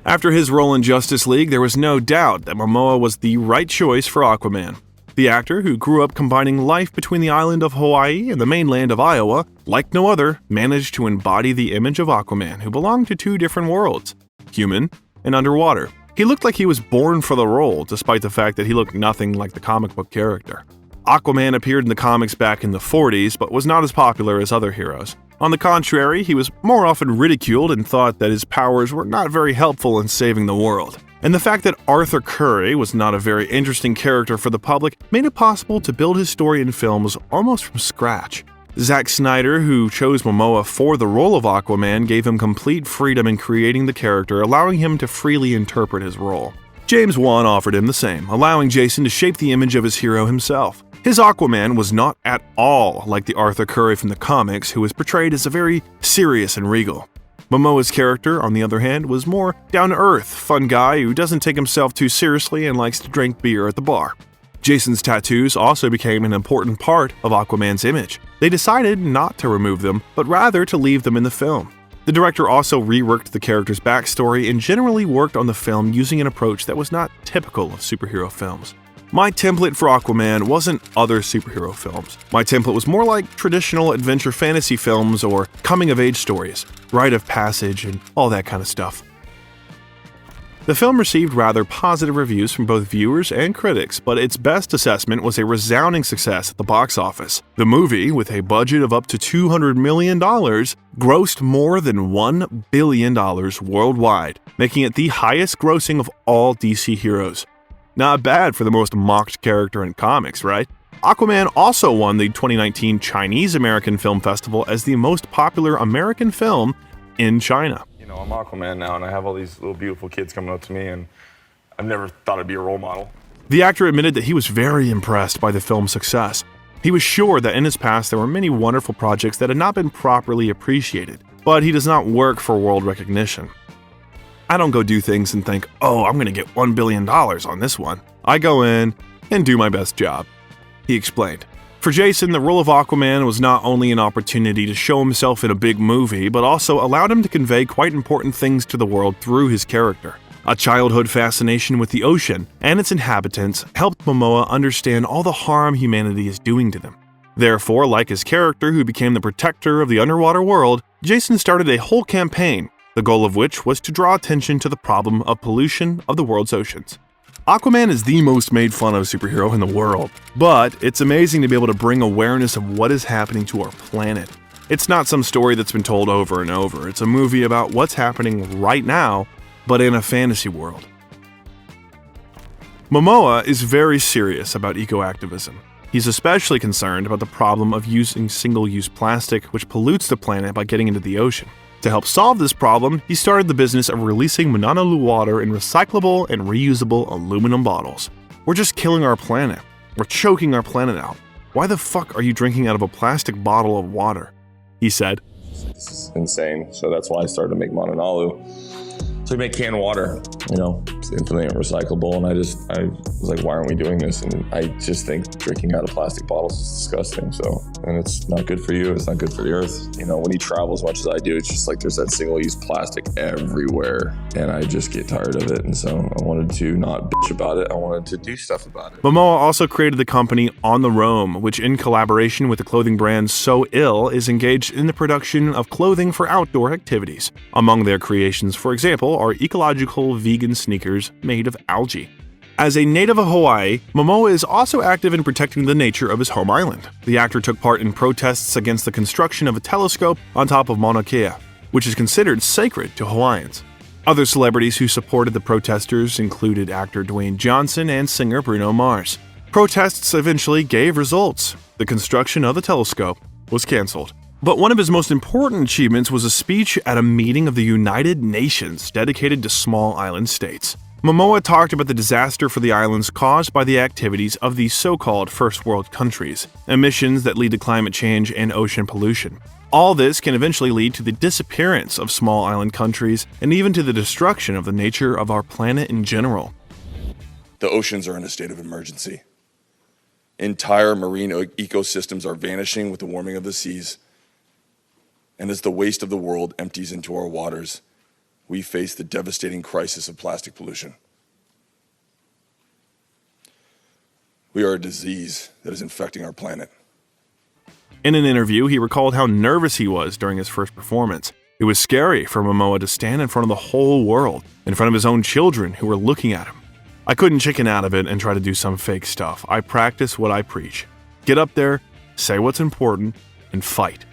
After his role in Justice League, there was no doubt that Momoa was the right choice for Aquaman. The actor, who grew up combining life between the island of Hawaii and the mainland of Iowa, like no other, managed to embody the image of Aquaman, who belonged to two different worlds, human and underwater. He looked like he was born for the role, despite the fact that he looked nothing like the comic book character. Aquaman appeared in the comics back in the 40s, but was not as popular as other heroes. On the contrary, he was more often ridiculed and thought that his powers were not very helpful in saving the world. And the fact that Arthur Curry was not a very interesting character for the public made it possible to build his story in films almost from scratch. Zack Snyder, who chose Momoa for the role of Aquaman, gave him complete freedom in creating the character, allowing him to freely interpret his role. James Wan offered him the same, allowing Jason to shape the image of his hero himself. His Aquaman was not at all like the Arthur Curry from the comics, who was portrayed as a very serious and regal. Momoa's character, on the other hand, was more down-to-earth, fun guy who doesn't take himself too seriously and likes to drink beer at the bar. Jason's tattoos also became an important part of Aquaman's image. They decided not to remove them, but rather to leave them in the film. The director also reworked the character's backstory and generally worked on the film using an approach that was not typical of superhero films. My template for Aquaman wasn't other superhero films. My template was more like traditional adventure fantasy films or coming-of-age stories, rite of passage, and all that kind of stuff. The film received rather positive reviews from both viewers and critics, but its best assessment was a resounding success at the box office. The movie, with a budget of up to $200 million, grossed more than $1 billion worldwide, making it the highest grossing of all DC heroes. Not bad for the most mocked character in comics, right? Aquaman also won the 2019 Chinese American Film Festival as the most popular American film in China. I'm Aquaman now, and I have all these little beautiful kids coming up to me, and I've never thought I'd be a role model. The actor admitted that he was very impressed by the film's success. He was sure that in his past there were many wonderful projects that had not been properly appreciated, but he does not work for world recognition. I don't go do things and think, oh, I'm going to get $1 billion on this one. I go in and do my best job, he explained. For Jason, the role of Aquaman was not only an opportunity to show himself in a big movie, but also allowed him to convey quite important things to the world through his character. A childhood fascination with the ocean and its inhabitants helped Momoa understand all the harm humanity is doing to them. Therefore, like his character who became the protector of the underwater world, Jason started a whole campaign, the goal of which was to draw attention to the problem of pollution of the world's oceans. Aquaman is the most made fun of superhero in the world, but it's amazing to be able to bring awareness of what is happening to our planet. It's not some story that's been told over and over. It's a movie about what's happening right now, but in a fantasy world. Momoa is very serious about eco-activism. He's especially concerned about the problem of using single-use plastic, which pollutes the planet by getting into the ocean. To help solve this problem, he started the business of releasing Mananalu water in recyclable and reusable aluminum bottles. We're just killing our planet. We're choking our planet out. Why the fuck are you drinking out of a plastic bottle of water? He said. This is insane. So that's why I started to make Mananalu. So we make canned water, it's infinitely recyclable. And I was like, why aren't we doing this? And I just think drinking out of plastic bottles is disgusting. And it's not good for you. It's not good for the earth. When you travel as much as I do, it's just like there's that single-use plastic everywhere. And I just get tired of it. And so I wanted to not bitch about it. I wanted to do stuff about it. Momoa also created the company On the Roam, which in collaboration with the clothing brand So Ill is engaged in the production of clothing for outdoor activities. Among their creations, for example, are ecological vegan sneakers made of algae. As a native of Hawaii, Momoa is also active in protecting the nature of his home island. The actor took part in protests against the construction of a telescope on top of Mauna Kea, which is considered sacred to Hawaiians. Other celebrities who supported the protesters included actor Dwayne Johnson and singer Bruno Mars. Protests eventually gave results. The construction of the telescope was canceled. But one of his most important achievements was a speech at a meeting of the United Nations dedicated to small island states. Momoa talked about the disaster for the islands caused by the activities of these so-called first world countries, emissions that lead to climate change and ocean pollution. All this can eventually lead to the disappearance of small island countries and even to the destruction of the nature of our planet in general. The oceans are in a state of emergency. Entire marine ecosystems are vanishing with the warming of the seas. And as the waste of the world empties into our waters, we face the devastating crisis of plastic pollution. We are a disease that is infecting our planet. In an interview, he recalled how nervous he was during his first performance. It was scary for Momoa to stand in front of the whole world, in front of his own children who were looking at him. I couldn't chicken out of it and try to do some fake stuff. I practice what I preach. Get up there, say what's important, and fight,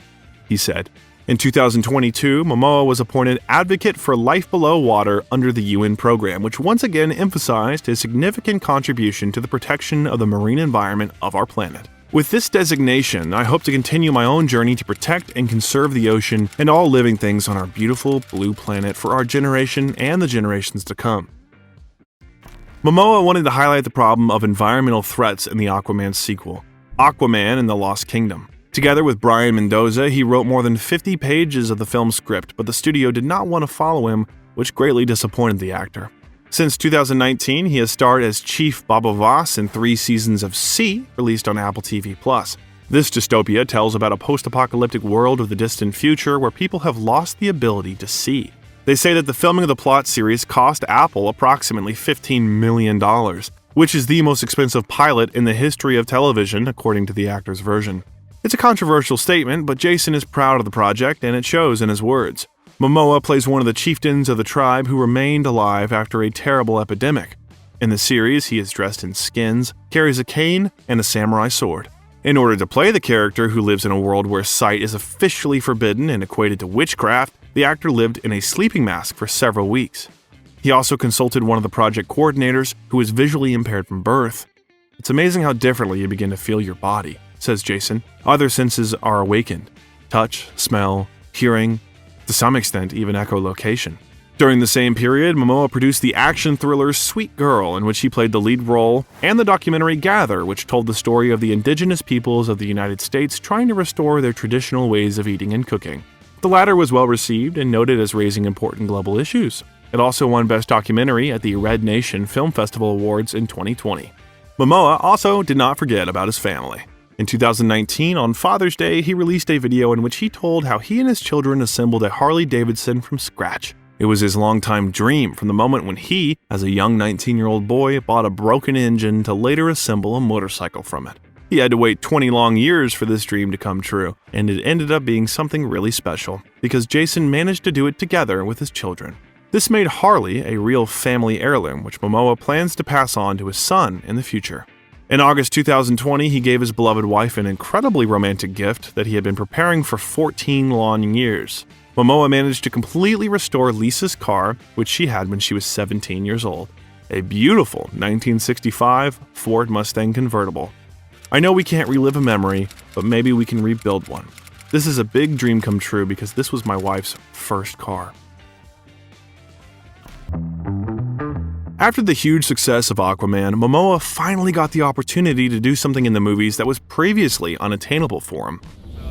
he said. In 2022, Momoa was appointed Advocate for Life Below Water under the UN program, which once again emphasized his significant contribution to the protection of the marine environment of our planet. With this designation, I hope to continue my own journey to protect and conserve the ocean and all living things on our beautiful blue planet for our generation and the generations to come. Momoa wanted to highlight the problem of environmental threats in the Aquaman sequel, Aquaman and the Lost Kingdom. Together with Brian Mendoza, he wrote more than 50 pages of the film's script, but the studio did not want to follow him, which greatly disappointed the actor. Since 2019, he has starred as Chief Baba Voss in 3 seasons of See, released on Apple TV+. This dystopia tells about a post-apocalyptic world of the distant future where people have lost the ability to see. They say that the filming of the plot series cost Apple approximately $15 million, which is the most expensive pilot in the history of television, according to the actor's version. It's a controversial statement, but Jason is proud of the project, and it shows in his words. Momoa plays one of the chieftains of the tribe who remained alive after a terrible epidemic. In the series, he is dressed in skins, carries a cane, and a samurai sword. In order to play the character who lives in a world where sight is officially forbidden and equated to witchcraft, the actor lived in a sleeping mask for several weeks. He also consulted one of the project coordinators who is visually impaired from birth. It's amazing how differently you begin to feel your body, says Jason. Other senses are awakened: touch, smell, hearing, to some extent even echolocation. During the same period, Momoa produced the action thriller Sweet Girl, in which he played the lead role, and the documentary Gather, which told the story of the indigenous peoples of the United States trying to restore their traditional ways of eating and cooking. The latter was well received and noted as raising important global issues. It also won Best Documentary at the Red Nation Film Festival Awards in 2020. Momoa also did not forget about his family. In 2019, on Father's Day, he released a video in which he told how he and his children assembled a Harley-Davidson from scratch. It was his longtime dream from the moment when he, as a young 19-year-old boy, bought a broken engine to later assemble a motorcycle from it. He had to wait 20 long years for this dream to come true, and it ended up being something really special, because Jason managed to do it together with his children. This made Harley a real family heirloom, which Momoa plans to pass on to his son in the future. In August 2020, he gave his beloved wife an incredibly romantic gift that he had been preparing for 14 long years. Momoa managed to completely restore Lisa's car, which she had when she was 17 years old. A beautiful 1965 Ford Mustang convertible. I know we can't relive a memory, but maybe we can rebuild one. This is a big dream come true because this was my wife's first car. After the huge success of Aquaman, Momoa finally got the opportunity to do something in the movies that was previously unattainable for him.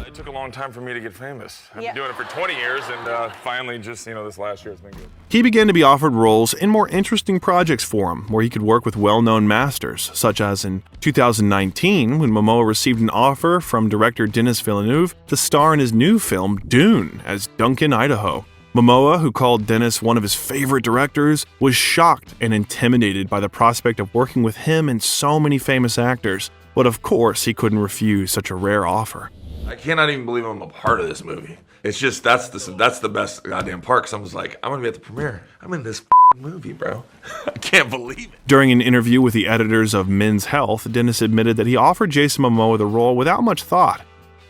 It took a long time for me to get famous. I've been doing it for 20 years, and finally just, this last year it's been good. He began to be offered roles in more interesting projects for him, where he could work with well-known masters, such as in 2019, when Momoa received an offer from director Denis Villeneuve to star in his new film, Dune, as Duncan Idaho. Momoa, who called Denis one of his favorite directors, was shocked and intimidated by the prospect of working with him and so many famous actors, but of course he couldn't refuse such a rare offer. I cannot even believe I'm a part of this movie. It's just, that's the best goddamn part, because I was like, I'm gonna be at the premiere. I'm in this movie, bro. I can't believe it. During an interview with the editors of Men's Health, Denis admitted that he offered Jason Momoa the role without much thought.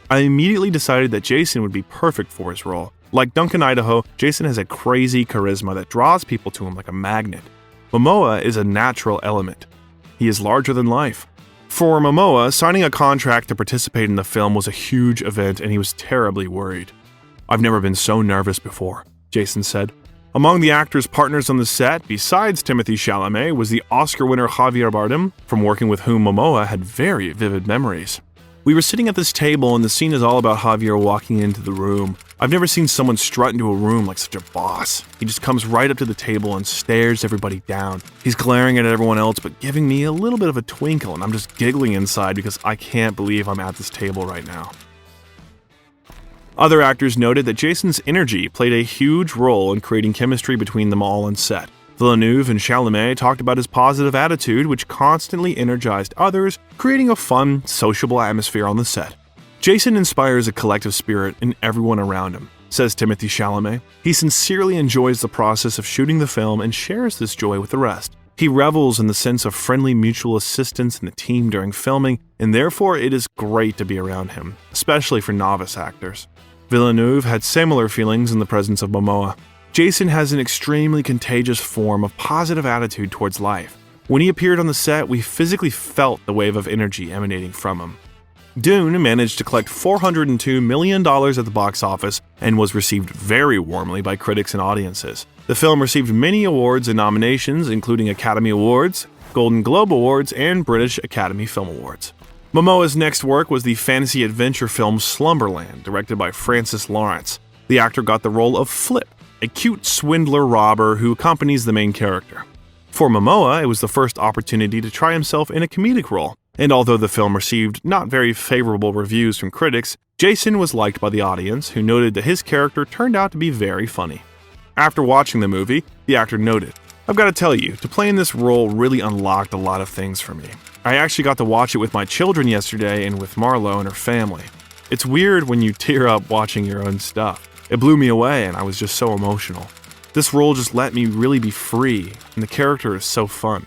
I immediately decided that Jason would be perfect for his role. Like Duncan Idaho, Jason has a crazy charisma that draws people to him like a magnet. Momoa is a natural element. He is larger than life. For Momoa, signing a contract to participate in the film was a huge event and he was terribly worried. "I've never been so nervous before," Jason said. Among the actors' partners on the set, besides Timothée Chalamet, was the Oscar winner Javier Bardem, from working with whom Momoa had very vivid memories. We were sitting at this table and the scene is all about Javier walking into the room. I've never seen someone strut into a room like such a boss. He just comes right up to the table and stares everybody down. He's glaring at everyone else but giving me a little bit of a twinkle, and I'm just giggling inside because I can't believe I'm at this table right now. Other actors noted that Jason's energy played a huge role in creating chemistry between them all on set. Villeneuve and Chalamet talked about his positive attitude, which constantly energized others, creating a fun, sociable atmosphere on the set. Jason inspires a collective spirit in everyone around him, says Timothée Chalamet. He sincerely enjoys the process of shooting the film and shares this joy with the rest. He revels in the sense of friendly mutual assistance in the team during filming, and therefore it is great to be around him, especially for novice actors. Villeneuve had similar feelings in the presence of Momoa. Jason has an extremely contagious form of positive attitude towards life. When he appeared on the set, we physically felt the wave of energy emanating from him. Dune managed to collect $402 million at the box office and was received very warmly by critics and audiences. The film received many awards and nominations, including Academy Awards, Golden Globe Awards, and British Academy Film Awards. Momoa's next work was the fantasy adventure film Slumberland, directed by Francis Lawrence. The actor got the role of Flip, a cute swindler robber who accompanies the main character. For Momoa, it was the first opportunity to try himself in a comedic role, and although the film received not very favorable reviews from critics, Jason was liked by the audience, who noted that his character turned out to be very funny. After watching the movie, the actor noted, "I've got to tell you, to play in this role really unlocked a lot of things for me. I actually got to watch it with my children yesterday and with Marlo and her family. It's weird when you tear up watching your own stuff. It blew me away and I was just so emotional. This role just let me really be free, and the character is so fun."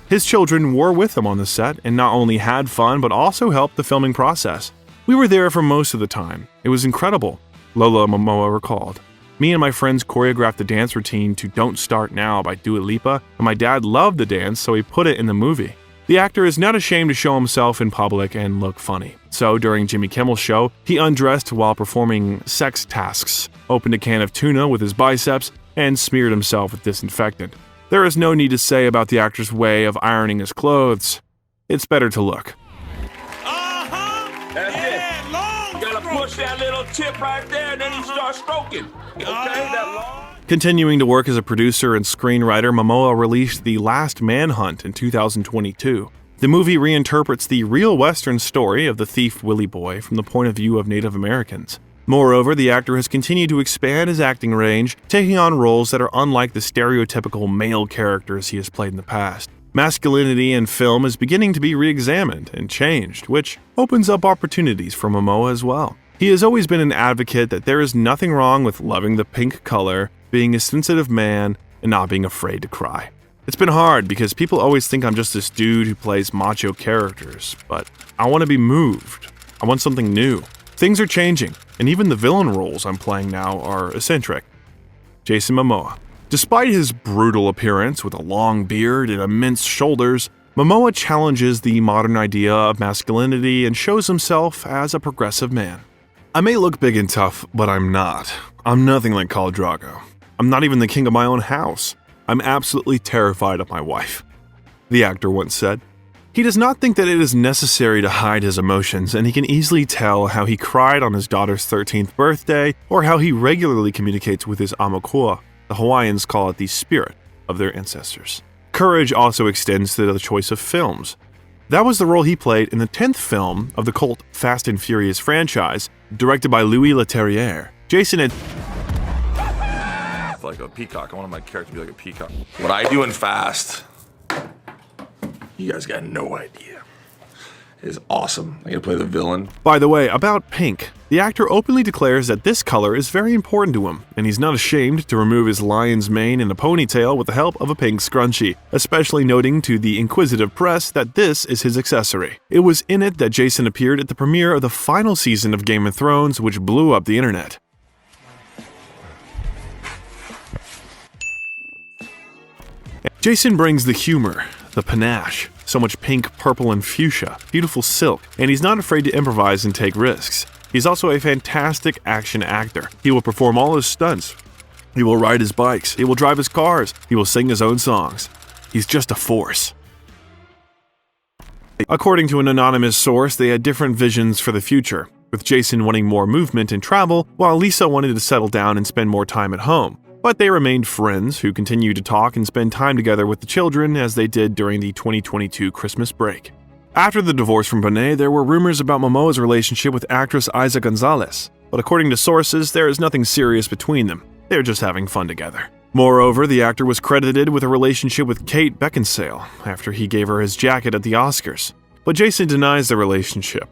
His children were with him on the set and not only had fun but also helped the filming process. "We were there for most of the time. It was incredible," Lola Momoa recalled. "Me and my friends choreographed the dance routine to Don't Start Now by Dua Lipa, and my dad loved the dance, so he put it in the movie." The actor is not ashamed to show himself in public and look funny. So during Jimmy Kimmel's show, he undressed while performing sex tasks, opened a can of tuna with his biceps, and smeared himself with disinfectant. There is no need to say about the actor's way of ironing his clothes. It's better to look. That's it. You gotta push that little tip right there, and then you start stroking. Okay, that long. Continuing to work as a producer and screenwriter, Momoa released The Last Manhunt in 2022. The movie reinterprets the real Western story of the thief Willie Boy from the point of view of Native Americans. Moreover, the actor has continued to expand his acting range, taking on roles that are unlike the stereotypical male characters he has played in the past. Masculinity in film is beginning to be re-examined and changed, which opens up opportunities for Momoa as well. He has always been an advocate that there is nothing wrong with loving the pink color, being a sensitive man and not being afraid to cry. It's been hard because people always think I'm just this dude who plays macho characters, but I want to be moved. I want something new. Things are changing, and even the villain roles I'm playing now are eccentric. Jason Momoa. Despite his brutal appearance with a long beard and immense shoulders, Momoa challenges the modern idea of masculinity and shows himself as a progressive man. I may look big and tough, but I'm not. I'm nothing like Khal Drogo. I'm not even the king of my own house. I'm absolutely terrified of my wife, the actor once said. He does not think that it is necessary to hide his emotions, and he can easily tell how he cried on his daughter's 13th birthday or how he regularly communicates with his Aumakua. The Hawaiians call it the spirit of their ancestors. Courage also extends to the choice of films. That was the role he played in the 10th film of the cult Fast and Furious franchise, directed by Louis Leterrier. Jason had Like a peacock. I want my character to be like a peacock. What I do in Fast, you guys got no idea, is awesome. I get to play the villain. By the way, about pink, the actor openly declares that this color is very important to him, and he's not ashamed to remove his lion's mane in a ponytail with the help of a pink scrunchie, especially noting to the inquisitive press that this is his accessory. It was in it that Jason appeared at the premiere of the final season of Game of Thrones, which blew up the internet. Jason brings the humor, the panache, so much pink, purple, and fuchsia, beautiful silk, and he's not afraid to improvise and take risks. He's also a fantastic action actor. He will perform all his stunts. He will ride his bikes. He will drive his cars. He will sing his own songs. He's just a force. According to an anonymous source, they had different visions for the future, with Jason wanting more movement and travel, while Lisa wanted to settle down and spend more time at home. But they remained friends who continued to talk and spend time together with the children as they did during the 2022 Christmas break. After the divorce from Bonet, there were rumors about Momoa's relationship with actress Isa Gonzalez, but according to sources, there is nothing serious between them. They're just having fun together. Moreover, the actor was credited with a relationship with Kate Beckinsale after he gave her his jacket at the Oscars. But Jason denies the relationship.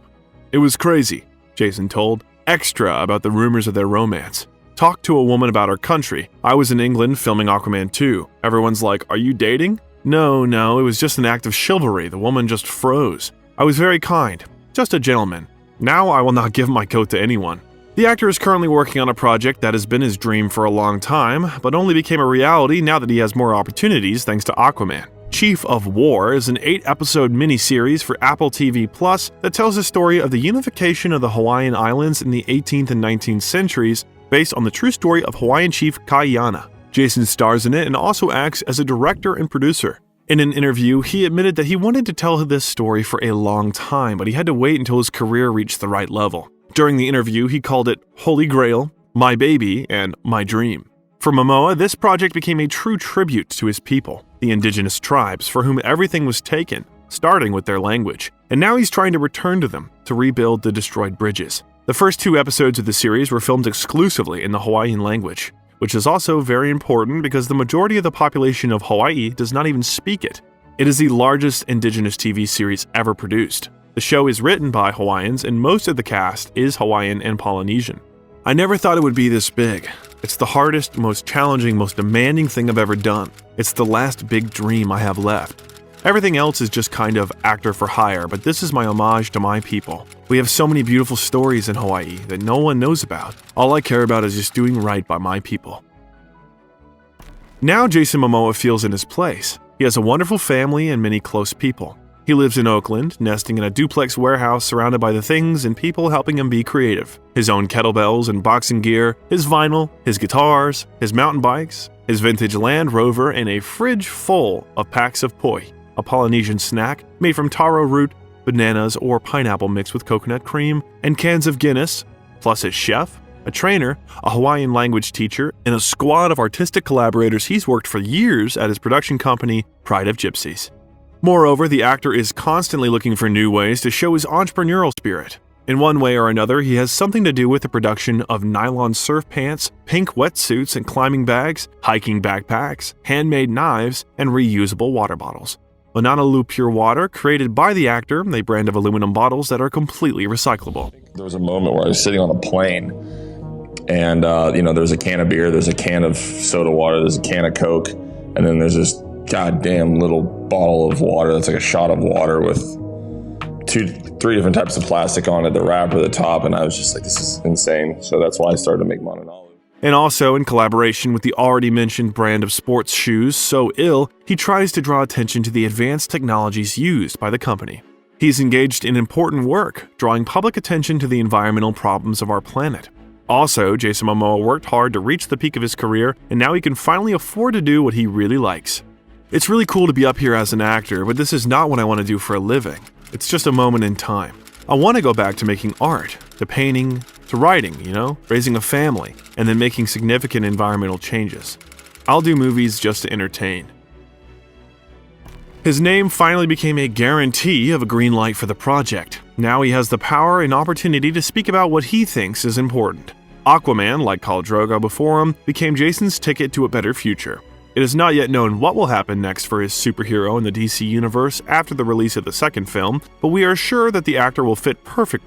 It was crazy, Jason told Extra about the rumors of their romance. Talked to a woman about her country. I was in England filming Aquaman 2. Everyone's like, are you dating? No, it was just an act of chivalry. The woman just froze. I was very kind. Just a gentleman. Now I will not give my coat to anyone. The actor is currently working on a project that has been his dream for a long time, but only became a reality now that he has more opportunities thanks to Aquaman. Chief of War is an 8-episode miniseries for Apple TV Plus that tells the story of the unification of the Hawaiian Islands in the 18th and 19th centuries, based on the true story of Hawaiian chief Kaiana. Jason stars in it and also acts as a director and producer. In an interview, he admitted that he wanted to tell this story for a long time, but he had to wait until his career reached the right level. During the interview, he called it Holy Grail, My Baby, and My Dream. For Momoa, this project became a true tribute to his people, the indigenous tribes for whom everything was taken, starting with their language. And now he's trying to return to them to rebuild the destroyed bridges. The first 2 episodes of the series were filmed exclusively in the Hawaiian language, which is also very important because the majority of the population of Hawaii does not even speak it. It is the largest indigenous TV series ever produced. The show is written by Hawaiians and most of the cast is Hawaiian and Polynesian. I never thought it would be this big. It's the hardest, most challenging, most demanding thing I've ever done. It's the last big dream I have left. Everything else is just kind of actor for hire, but this is my homage to my people. We have so many beautiful stories in Hawaii that no one knows about. All I care about is just doing right by my people. Now Jason Momoa feels in his place. He has a wonderful family and many close people. He lives in Oakland, nesting in a duplex warehouse surrounded by the things and people helping him be creative. His own kettlebells and boxing gear, his vinyl, his guitars, his mountain bikes, his vintage Land Rover, and a fridge full of packs of poi, a Polynesian snack made from taro root, bananas, or pineapple mixed with coconut cream, and cans of Guinness, plus his chef, a trainer, a Hawaiian language teacher, and a squad of artistic collaborators he's worked for years at his production company, Pride of Gypsies. Moreover, the actor is constantly looking for new ways to show his entrepreneurial spirit. In one way or another, he has something to do with the production of nylon surf pants, pink wetsuits and climbing bags, hiking backpacks, handmade knives, and reusable water bottles. Mananalu Pure Water, created by the actor, a brand of aluminum bottles that are completely recyclable. There was a moment where I was sitting on a plane And, there's a can of beer, there's a can of soda water, there's a can of Coke, and then there's this goddamn little bottle of water that's like a shot of water with 3 different types of plastic on it, the wrapper, the top, and I was just like, this is insane. So that's why I started to make Mononalu. And also, in collaboration with the already mentioned brand of sports shoes, So Ill, he tries to draw attention to the advanced technologies used by the company. He's engaged in important work, drawing public attention to the environmental problems of our planet. Also, Jason Momoa worked hard to reach the peak of his career, and now he can finally afford to do what he really likes. It's really cool to be up here as an actor, but this is not what I want to do for a living. It's just a moment in time. I want to go back to making art, to painting, to writing, raising a family, and then making significant environmental changes. I'll do movies just to entertain. His name finally became a guarantee of a green light for the project. Now he has the power and opportunity to speak about what he thinks is important. Aquaman, like Khal Drogo before him, became Jason's ticket to a better future. It is not yet known what will happen next for his superhero in the DC universe after the release of the second film, but we are sure that the actor will fit perfectly